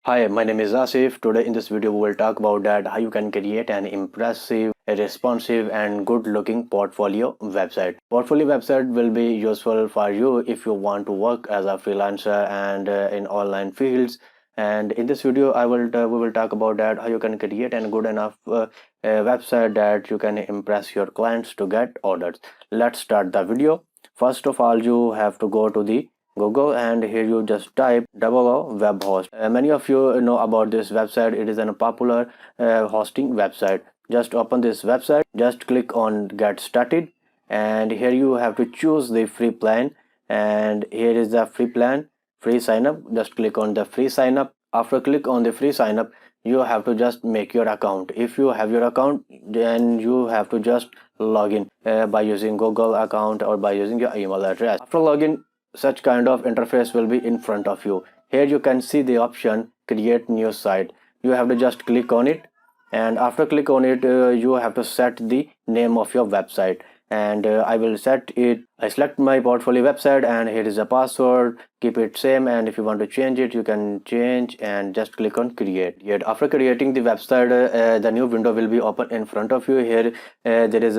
Hi, my name is Asif. Today in this video we will talk about that how you can create an impressive, responsive and good looking portfolio website. Portfolio website will be useful for you if you want to work as a freelancer and in online fields. And in this video we will talk about that how you can create a good enough website that you can impress your clients to get orders. Let's start the video. First of all, you have to go to the Google, and here you just type www web host. Many of you know about this website. It is a popular hosting website. Just open this website, just click on get started, and here you have to choose the free plan, and here is the free plan, free sign up. Just click on the free sign up. After click on the free sign up, you have to just make your account. If you have your account, then you have to just log in by using Google account or by using your email address. After login, such kind of interface will be in front of you. Here you can see the option create new site. You have to just click on it, and after click on it, you have to set the name of your website, and I will set it. I select my portfolio website, and here is a password. Keep it same, and if you want to change it, you can change and just click on create. Yet after creating the website, the new window will be open in front of you. Here there is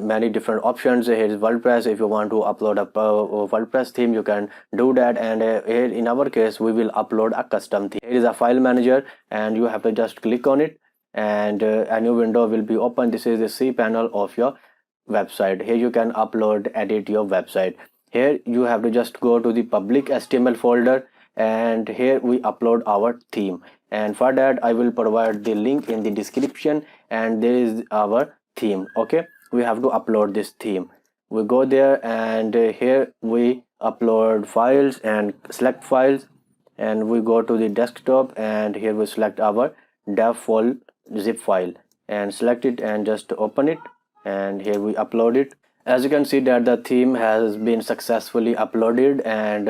many different options. Here is WordPress. If you want to upload a WordPress theme, you can do that, and here in our case we will upload a custom theme. Here is a file manager, and you have to just click on it, and a new window will be open. This is the C panel of your website. Here you can upload, edit your website. Here you have to just go to the public HTML folder, and here we upload our theme, and for that I will provide the link in the description, and there is our theme. Okay, we have to upload this theme. We go there, and here we upload files and select files, and we go to the desktop, and here we select our dev file zip file and select it and just open it, and here we upload it. As you can see that the theme has been successfully uploaded, and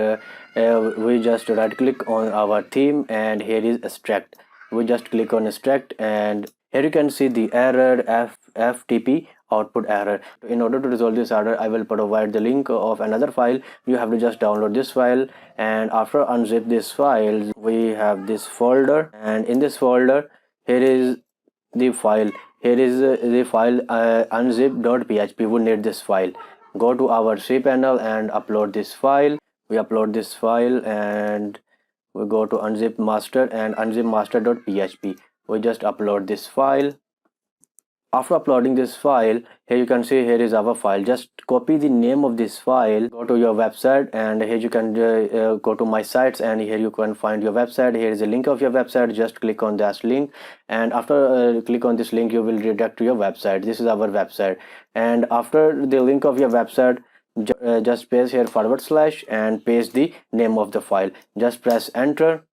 we just right click on our theme, and here is extract. We just click on extract, and here you can see the error ftp output error. In order to resolve this error, I will provide the link of another file. You have to just download this file, and after unzip this file, we have this folder, and in this folder here is the file. Here is the file unzip.php. We need this file. Go to our C panel and upload this file. We upload this file, and we go to unzip master and unzip master.php. We just upload this file. After uploading this file, here you can see here is our file. Just copy the name of this file, go to your website, and here you can go to my sites, and here you can find your website. Here is a link of your website. Just click on that link, and after click on this link, you will redirect to your website. This is our website, and after the link of your website, just paste here / and paste the name of the file. Just press enter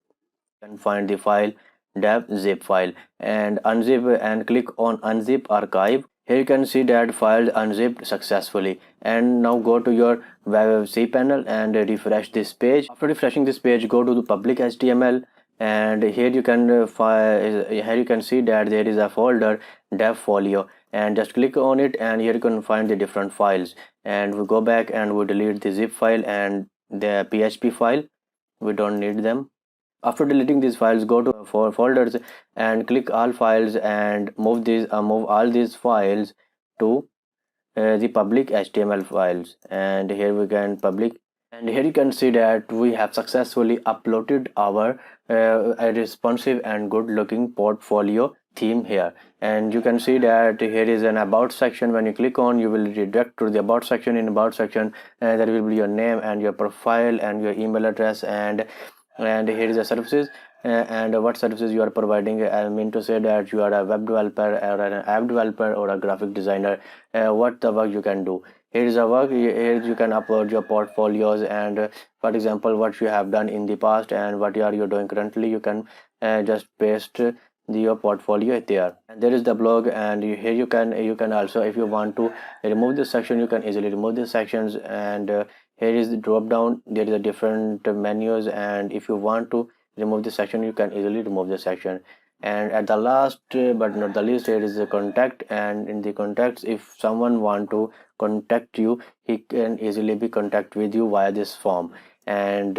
and find the file dev zip file, and unzip and click on unzip archive. Here you can see that file unzipped successfully, and now go to your web C panel and refresh this page. After refreshing this page, go to the public HTML, and here you can here you can see that there is a folder dev folio, and just click on it, and here you can find the different files, and we go back and we delete the zip file and the php file. We don't need them. After deleting these files, go to folders and click all files, and move all these files to the public HTML files, and here we can public, and here you can see that we have successfully uploaded our a responsive and good looking portfolio theme here. And you can see that here is an about section. When you click on, you will redirect to the about section. In about section, there will be your name and your profile and your email address, and here is the services, and what services you are providing. I mean to say that you are a web developer or an app developer or a graphic designer, what the work you can do. Here is a work. Here you can upload your portfolios, and for example what you have done in the past and what you are doing currently. You can just paste your portfolio there, and there is the blog, and here you can also, if you want to remove this section, you can easily remove these sections, and here is the drop down. There is a different menus, and if you want to remove this section, you can easily remove this section. And at the last but not the least, here is the contact, and in the contacts, if someone want to contact you, he can easily be contact with you via this form. And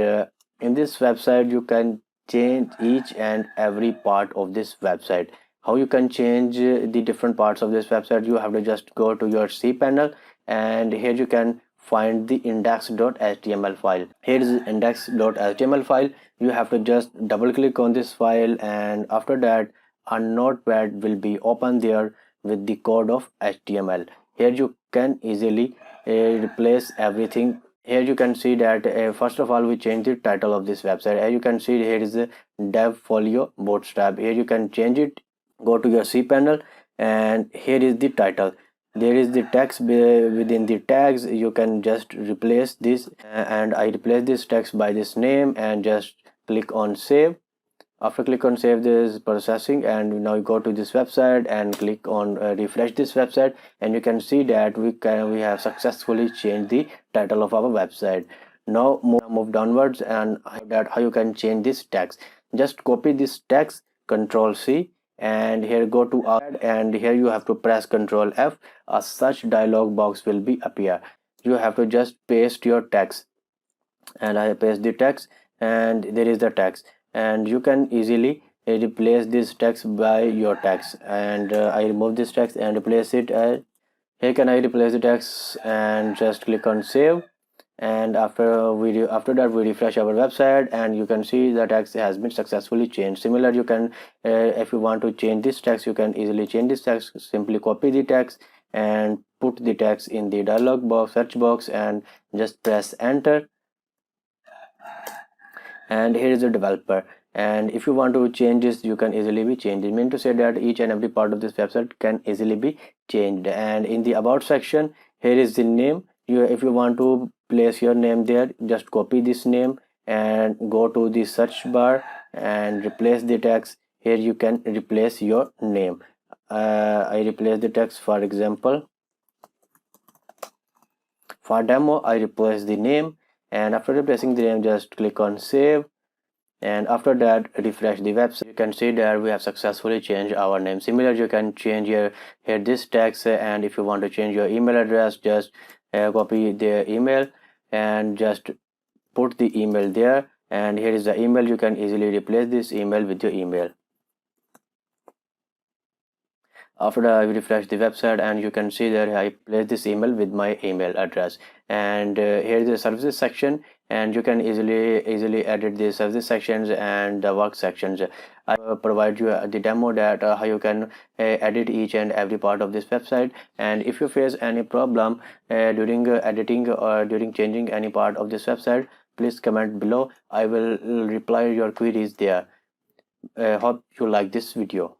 in this website, you can change each and every part of this website. How you can change the different parts of this website? You have to just go to your cpanel, and here you can find the index.html file. Here is the index.html file. You have to just double click on this file, and after that a notepad will be open there with the code of HTML. Here you can easily replace everything. Here you can see that first of all we change the title of this website. As you can see, here is the dev folio bootstrap. Here you can change it. Go to your cpanel, and here is the title. There is the text within the tags. You can just replace this, and I replace this text by this name, and just click on save. After click on save, this processing, and now you go to this website and click on refresh this website, and you can see that we have successfully changed the title of our website. Now move downwards, and how you can change this text. Just copy this text, Control C, and here go to add, and here you have to press Control F. A search dialog box will be appear. You have to just paste your text, and I paste the text, and there is the text, and you can easily replace this text by your text. And I remove this text and replace it as, here can I replace the text, and just click on save. And after that we refresh our website, and you can see the text has been successfully changed. Similar, you can if you want to change this text, you can easily change this text. Simply copy the text and put the text in the dialog box, search box, and just press enter. And here is the developer, and if you want to change this, you can easily be changed. It means to say that each and every part of this website can easily be changed. And in the about section, here is the name. If you want to place your name there, just copy this name and go to the search bar and replace the text. Here you can replace your name. I replace the text, for example, for demo I replace the name. And after replacing the name, just click on save, and after that refresh the website. You can see that we have successfully changed our name. Similar, you can change here this text, and if you want to change your email address, just copy the email and just put the email there, and here is the email. You can easily replace this email with your email. After that I refresh the website, and you can see that I place this email with my email address. And here is the services section, and you can easily edit the services sections and the work sections. I provide you the demo that how you can edit each and every part of this website. And if you face any problem during editing or during changing any part of this website, please comment below. I will reply your queries there. Hope you like this video.